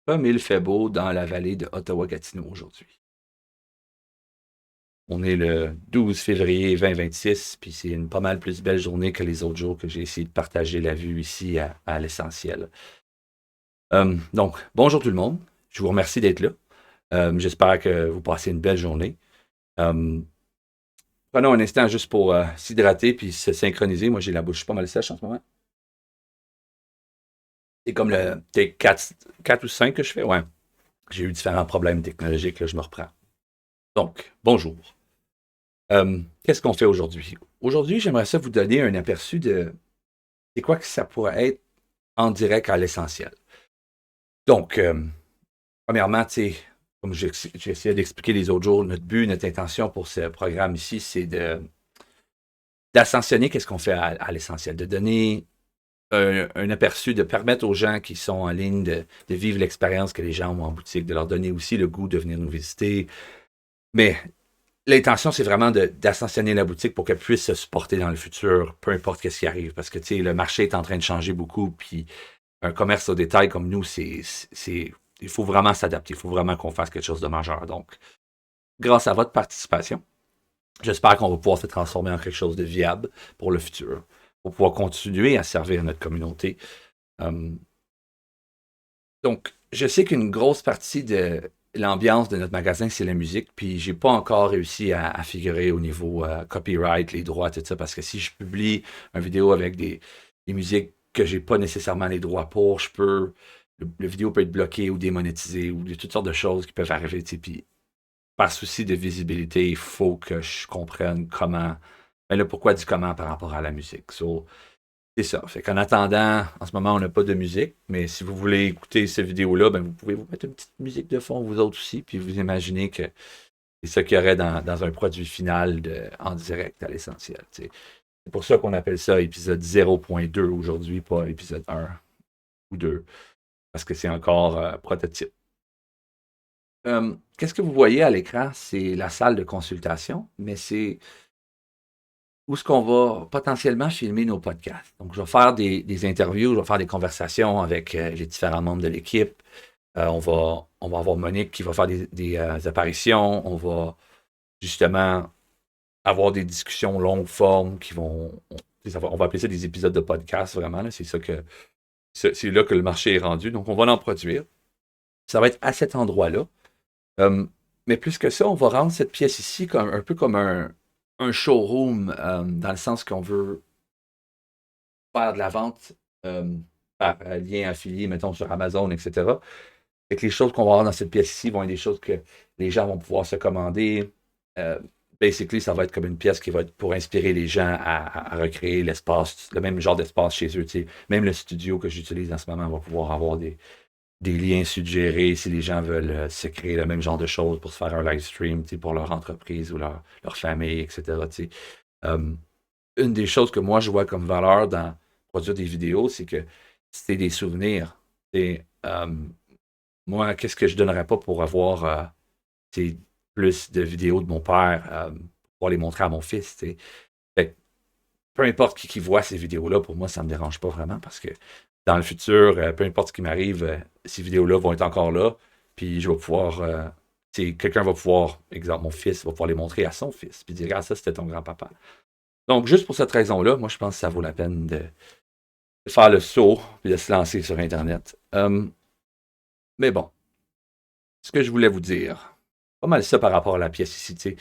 Comme il fait beau dans la vallée de Ottawa-Gatineau aujourd'hui. On est le 12 février 2026, puis c'est une pas mal plus belle journée que les autres jours que j'ai essayé de partager la vue ici à l'essentiel. Donc, bonjour tout le monde. Je vous remercie d'être là. J'espère que vous passez une belle journée. Euh, Prenons un instant juste pour s'hydrater puis se synchroniser. Moi, j'ai la bouche pas mal sèche en ce moment. C'est comme le take 4 ou 5 que je fais. Ouais, j'ai eu différents problèmes technologiques. Là, je me reprends. Donc, bonjour. Qu'est-ce qu'on fait aujourd'hui? Aujourd'hui, j'aimerais ça vous donner un aperçu de c'est quoi que ça pourrait être en direct à l'essentiel. Donc, premièrement, tu sais, comme j'ai essayé d'expliquer les autres jours, notre but, notre intention pour ce programme ici, c'est d'ascensionner qu'est-ce qu'on fait à l'essentiel, de donner un aperçu, de permettre aux gens qui sont en ligne de vivre l'expérience que les gens ont en boutique, de leur donner aussi le goût de venir nous visiter. Mais l'intention, c'est vraiment d'ascensionner la boutique pour qu'elle puisse se supporter dans le futur, peu importe ce qui arrive. Parce que, tu sais, le marché est en train de changer beaucoup, puis un commerce au détail comme nous, il faut vraiment s'adapter. Il faut vraiment qu'on fasse quelque chose de majeur. Donc, grâce à votre participation, j'espère qu'on va pouvoir se transformer en quelque chose de viable pour le futur, pour pouvoir continuer à servir notre communauté. Euh, donc, je sais qu'une grosse partie de l'ambiance de notre magasin, c'est la musique, puis j'ai pas encore réussi à figurer au niveau copyright, les droits, tout ça, parce que si je publie une vidéo avec des musiques que j'ai pas nécessairement les droits pour, le vidéo peut être bloqué ou démonétisé ou toutes sortes de choses qui peuvent arriver, tu sais, puis par souci de visibilité, il faut que je comprenne comment, ben, le pourquoi du comment par rapport à la musique. So, c'est ça. Fait qu'en attendant, en ce moment, on n'a pas de musique, mais si vous voulez écouter cette vidéo-là, ben, vous pouvez vous mettre une petite musique de fond, vous autres aussi, puis vous imaginez que c'est ça qu'il y aurait dans un produit final en direct à l'essentiel. Tu sais. C'est pour ça qu'on appelle ça épisode 0.2 aujourd'hui, pas épisode 1 ou 2, parce que c'est encore prototype. Qu'est-ce que vous voyez à l'écran? C'est la salle de consultation, mais c'est où est-ce qu'on va potentiellement filmer nos podcasts. Donc, je vais faire des interviews, je vais faire des conversations avec les différents membres de l'équipe. On va avoir Monique qui va faire des apparitions. On va justement avoir des discussions longue forme qui on va appeler ça des épisodes de podcast, vraiment. Là. C'est là que le marché est rendu. Donc, on va en produire. Ça va être à cet endroit-là. Euh, mais plus que ça, on va rendre cette pièce ici un peu comme un showroom, dans le sens qu'on veut faire de la vente euh, par lien affilié, mettons, sur Amazon, etc. Et que les choses qu'on va avoir dans cette pièce ici vont être des choses que les gens vont pouvoir se commander. Euh, Basically, ça va être comme une pièce qui va être pour inspirer les gens à recréer l'espace, le même genre d'espace chez eux. Tu sais. Même le studio que j'utilise en ce moment va pouvoir avoir des liens suggérés si les gens veulent se créer le même genre de choses pour se faire un live stream, tu sais, pour leur entreprise ou leur famille, etc. Tu sais. Euh, une des choses que moi je vois comme valeur dans produire des vidéos, c'est que c'est des souvenirs. Et, moi, qu'est-ce que je donnerais pas pour avoir tu sais, plus de vidéos de mon père pour les montrer à mon fils. Tu sais. Fait que peu importe qui voit ces vidéos-là, pour moi, ça me dérange pas vraiment parce que dans le futur, peu importe ce qui m'arrive, ces vidéos-là vont être encore là. Puis je vais pouvoir, tu sais, quelqu'un va pouvoir, exemple, mon fils va pouvoir les montrer à son fils. Puis dire, ah, ça, c'était ton grand-papa. Donc, juste pour cette raison-là, moi, je pense que ça vaut la peine de faire le saut et de se lancer sur Internet. Mais bon, ce que je voulais vous dire, pas mal ça par rapport à la pièce ici. Tu sais.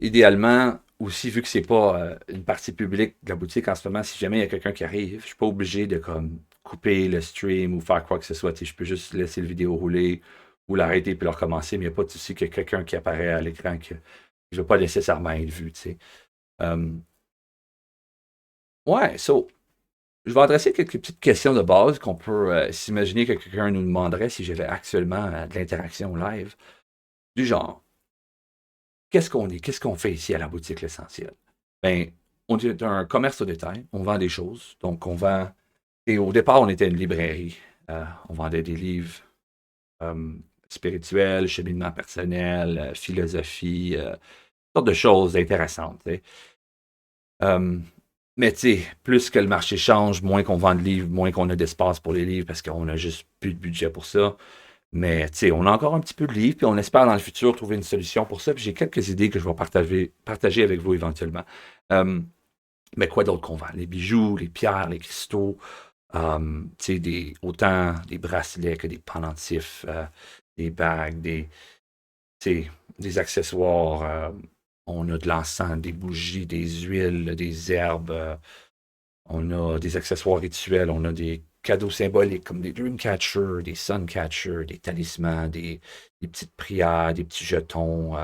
Idéalement, aussi, vu que c'est pas une partie publique de la boutique en ce moment, si jamais il y a quelqu'un qui arrive, je suis pas obligé de comme couper le stream ou faire quoi que ce soit. Tu sais, je peux juste laisser le vidéo rouler ou l'arrêter puis le recommencer, mais il n'y a pas de souci qu'il y a quelqu'un qui apparaît à l'écran que je ne veux pas nécessairement être vu. Tu sais. Euh, ouais, so, je vais adresser quelques petites questions de base qu'on peut s'imaginer que quelqu'un nous demanderait si j'avais actuellement de l'interaction live. Du genre, qu'est-ce qu'on est? Qu'est-ce qu'on fait ici à la boutique L'Essentiel? Ben, on est un commerce au détail, on vend des choses. Donc, on vend. Et au départ, on était une librairie. On vendait des livres euh, spirituels, cheminement personnel, philosophie, toutes sortes de choses intéressantes. Tu sais. Euh, mais tu sais, plus que le marché change, moins qu'on vend de livres, moins qu'on a d'espace pour les livres parce qu'on a juste plus de budget pour ça. Mais tu sais, on a encore un petit peu de livres, puis on espère dans le futur trouver une solution pour ça. Puis j'ai quelques idées que je vais partager avec vous éventuellement. Euh, mais quoi d'autre qu'on vend? Les bijoux, les pierres, les cristaux, tu sais, autant des bracelets que des pendentifs, des bagues, tu sais, des accessoires. On a de l'encens, des bougies, des huiles, des herbes. On a des accessoires rituels. On a des cadeaux symboliques comme des Dreamcatcher, des Suncatcher, des talismans, des petites prières, des petits jetons.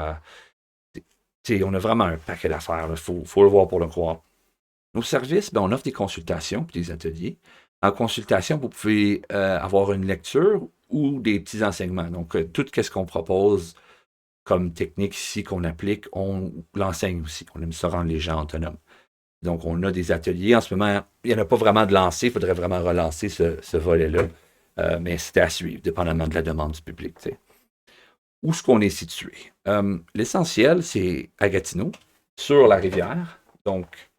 Tu sais, on a vraiment un paquet d'affaires. Il faut le voir pour le croire. Nos services, ben, on offre des consultations puis des ateliers. En consultation, vous pouvez avoir une lecture ou des petits enseignements. Donc, tout ce qu'on propose comme technique ici qu'on applique, on l'enseigne aussi. On aime ça rendre les gens autonomes. Donc, on a des ateliers. En ce moment, il n'y en a pas vraiment de lancé. Il faudrait vraiment relancer ce volet-là. Mais c'était à suivre, dépendamment de la demande du public. Tu sais. Où est-ce qu'on est situé? L'essentiel, c'est à Gatineau, sur la rivière. Donc,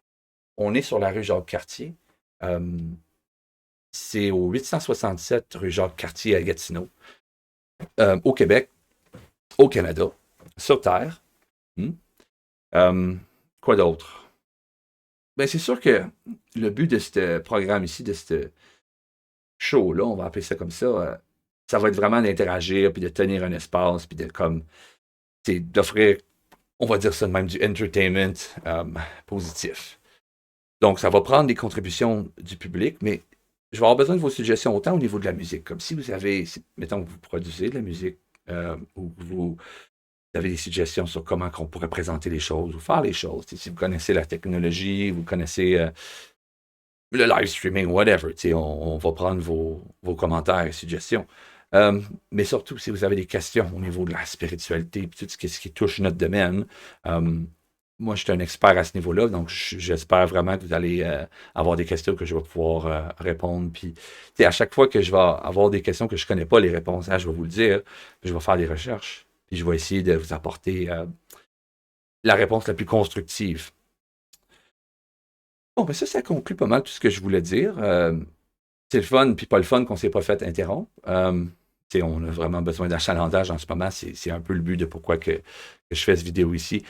on est sur la rue Jacques-Cartier. Euh, c'est au 867 rue Jacques-Cartier à Gatineau, au Québec, au Canada, sur Terre. Hmm. Euh, quoi d'autre? Ben, c'est sûr que le but de ce programme ici, de ce show-là, on va appeler ça comme ça va être vraiment d'interagir, puis de tenir un espace, puis de comme, d'offrir, on va dire ça de même, du entertainment positif. Donc, ça va prendre des contributions du public, mais je vais avoir besoin de vos suggestions autant au niveau de la musique, comme si vous avez, mettons que vous produisez de la musique, ou que vous avez des suggestions sur comment on pourrait présenter les choses ou faire les choses. Si vous connaissez la technologie, vous connaissez le live streaming, whatever, on va prendre vos commentaires et suggestions. Mais surtout, si vous avez des questions au niveau de la spiritualité et tout ce qui touche notre domaine, moi, je suis un expert à ce niveau-là, donc j'espère vraiment que vous allez avoir des questions que je vais pouvoir répondre. Puis, à chaque fois que je vais avoir des questions que je ne connais pas les réponses à, je vais vous le dire, puis je vais faire des recherches, puis je vais essayer de vous apporter la réponse la plus constructive. Bon, ben ça conclut pas mal tout ce que je voulais dire. C'est le fun, puis pas le fun qu'on ne s'est pas fait interrompre. On a vraiment besoin d'achalandage en ce moment. C'est un peu le but de pourquoi que je fais cette vidéo ici.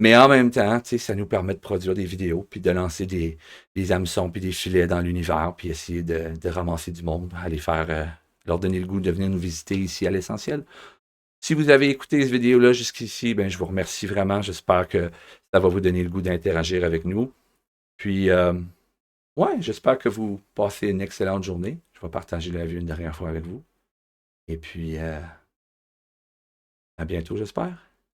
Mais en même temps, ça nous permet de produire des vidéos, puis de lancer des hameçons, puis des filets dans l'univers, puis essayer de ramasser du monde, aller faire, leur donner le goût de venir nous visiter ici à l'essentiel. Si vous avez écouté cette vidéo-là jusqu'ici, ben, je vous remercie vraiment. J'espère que ça va vous donner le goût d'interagir avec nous. Puis, ouais, j'espère que vous passez une excellente journée. Je vais partager la vue une dernière fois avec vous. Et puis, à bientôt, j'espère.